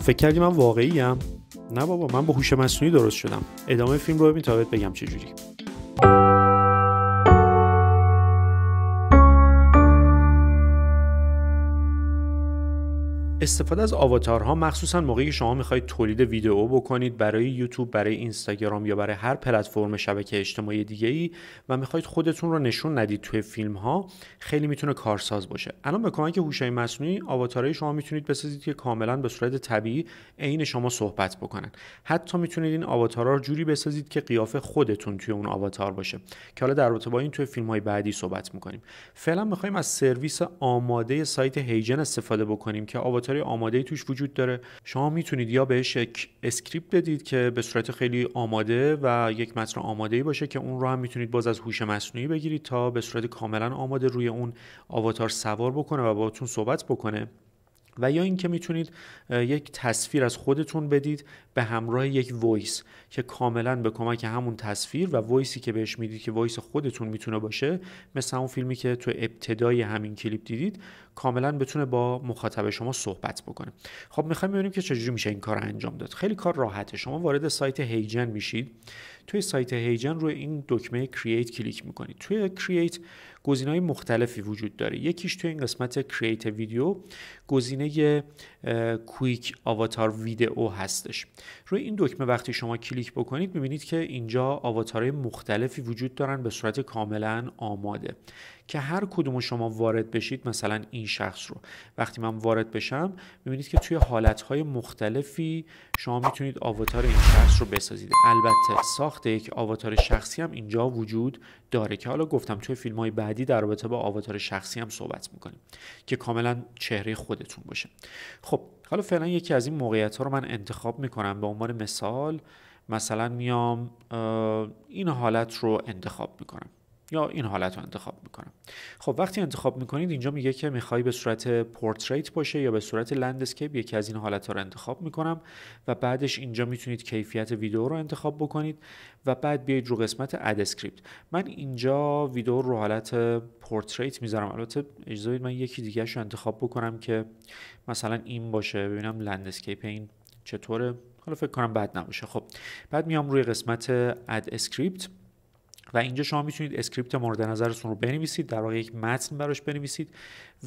فکر کردی من واقعی ام؟ نه بابا، من با هوش مصنوعی درست شدم. ادامه فیلم رو ببین تا بهت بگم چجوری. استفاده از آواتارها مخصوصا موقعی که شما میخواید تولید ویدیو بکنید برای یوتیوب، برای اینستاگرام یا برای هر پلتفرم شبکه اجتماعی دیگه‌ای و میخواید خودتون رو نشون ندید توی فیلم ها، خیلی میتونه کارساز باشه. الان به کمک هوش مصنوعی آواتارهای شما میتونید بسازید که کاملا به صورت طبیعی عین شما صحبت بکنن. حتی میتونید این آواتارها رو جوری بسازید که قیافه خودتون توی اون آواتار باشه، که حالا در رابطه با این توی فیلم‌های بعدی صحبت می‌کنیم. فعلا می‌خوایم از سرویس آماده سایت هیجن استفاده بکنیم که آواتار آماده توش وجود داره. شما میتونید یا بهش یک اسکریپت بدید که به صورت خیلی آماده و یک متن آماده‌ای باشه که اون رو هم میتونید باز از هوش مصنوعی بگیرید تا به صورت کاملا آماده روی اون آواتار سوار بکنه و باهاتون صحبت بکنه. و یا اینکه میتونید یک تصویر از خودتون بدید به همراه یک وایس که کاملا به کمک همون تصویر و وایسی که بهش میدید که وایس خودتون میتونه باشه، مثل اون فیلمی که تو ابتدای همین کلیپ دیدید، کاملا بتونه با مخاطب شما صحبت بکنه. خب میخوایم ببینیم که چجوری میشه این کار انجام داد. خیلی کار راحته. شما وارد سایت هیجن میشید. توی سایت هیجن روی این دکمه کرییت کلیک میکنید. توی کرییت گزینه‌های مختلفی وجود داره. یکیش توی این قسمت کرییت ویدیو گزینه کویک آواتار ویدیو هستش. روی این دکمه وقتی شما کلیک بکنید میبینید که اینجا آواتارهای مختلفی وجود دارن به صورت کاملا آماده که هر کدوم شما وارد بشید، مثلا این شخص رو وقتی من وارد بشم میبینید که توی حالتهای مختلفی شما میتونید آواتار این شخص رو بسازید. البته ساخت یک آواتار شخصی هم اینجا وجود داره که حالا گفتم توی فیلم‌های بعدی در رابطه با آواتار شخصی هم صحبت میکنیم که کاملا چهره خودتون باشه. خب حالا فعلا یکی از این موقعیت‌ها رو من انتخاب میکنم. به عنوان مثلا میام این حالت رو انتخاب میکنم یا این حالت رو انتخاب میکنم. خب وقتی انتخاب میکنید اینجا میگه که میخوای به صورت پورتریت باشه یا به صورت لندسکیپ. یکی از این حالت ها رو انتخاب میکنم و بعدش اینجا میتونید کیفیت ویدیو رو انتخاب بکنید و بعد بیاید رو قسمت اد اسکریپت. من اینجا ویدیو رو حالت پورتریت میذارم. البته اجازه بدید من یکی دیگه رو انتخاب بکنم که مثلا این باشه، ببینم لندسکیپ این چطوره. حالا فکر کنم بد نباشه. خب بعد میام روی قسمت اد اسکریپت و اینجا شما میتونید اسکریپت مورد نظرتون رو بنویسید، در واقع یک متن براش بنویسید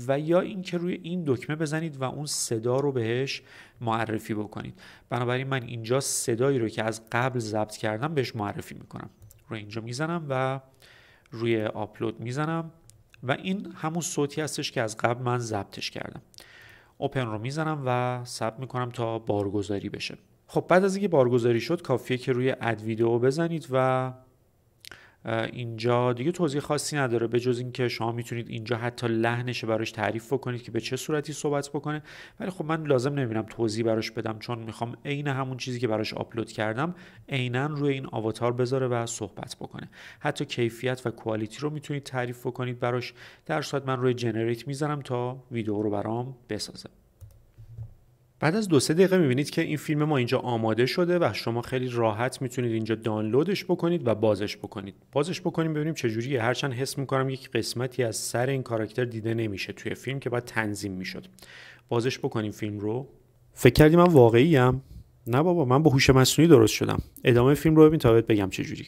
و یا اینکه روی این دکمه بزنید و اون صدا رو بهش معرفی بکنید. بنابراین من اینجا صدایی رو که از قبل ضبط کردم بهش معرفی میکنم. روی اینجا میزنم و روی آپلود میزنم و این همون صوتی هستش که از قبل من ضبطش کردم. اوپن رو میزنم و ثبت میکنم تا بارگذاری بشه. خب بعد از اینکه بارگذاری شد کافیه که روی اد ویدیو بزنید و اینجا دیگه توضیح خاصی نداره به جز اینکه شما میتونید اینجا حتی لحنش براش تعریف بکنید که به چه صورتی صحبت بکنه. ولی خب من لازم نمیبینم توضیح براش بدم چون میخوام عین همون چیزی که براش آپلود کردم عیناً روی این آواتار بذاره و صحبت بکنه. حتی کیفیت و کوالیتی رو میتونید تعریف بکنید براش. در صورت من روی جنریت میذارم تا ویدیو رو برام بسازه. بعد از 2-3 دقیقه میبینید که این فیلم ما اینجا آماده شده و شما خیلی راحت میتونید اینجا دانلودش بکنید و بازش بکنیم ببینیم چجوریه. هرچند حس میکنم یک قسمتی از سر این کاراکتر دیده نمیشه توی فیلم که باید تنظیم میشد. بازش بکنیم فیلم رو. فکر کردی من واقعی ام؟ نه بابا، من با هوش مصنوعی درست شدم. ادامه فیلم رو ببین تا بهت بگم چجوری.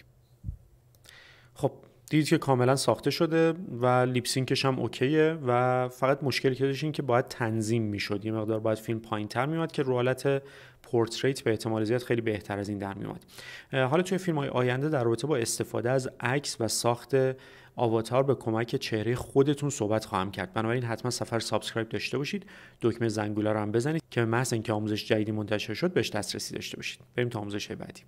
خب دیدید که کاملا ساخته شده و لیپسینکش هم اوکیه و فقط مشکلی که داشت این که باید تنظیم میشد. یه مقدار باید فیلم پایین‌تر میومد که رو حالت پورتریت به احتمال زیاد خیلی بهتر از این در میومد. حالا توی فیلم‌های آینده در رابطه با استفاده از عکس و ساخت آواتار به کمک چهره خودتون صحبت خواهم کرد. بنابراین حتما سفر سابسکرایب داشته باشید. دکمه زنگوله رو هم بزنید که محض اینکه آموزش جدیدی منتشر شد بهش دسترسی داشته باشید. بریم تا آموزش بعدی.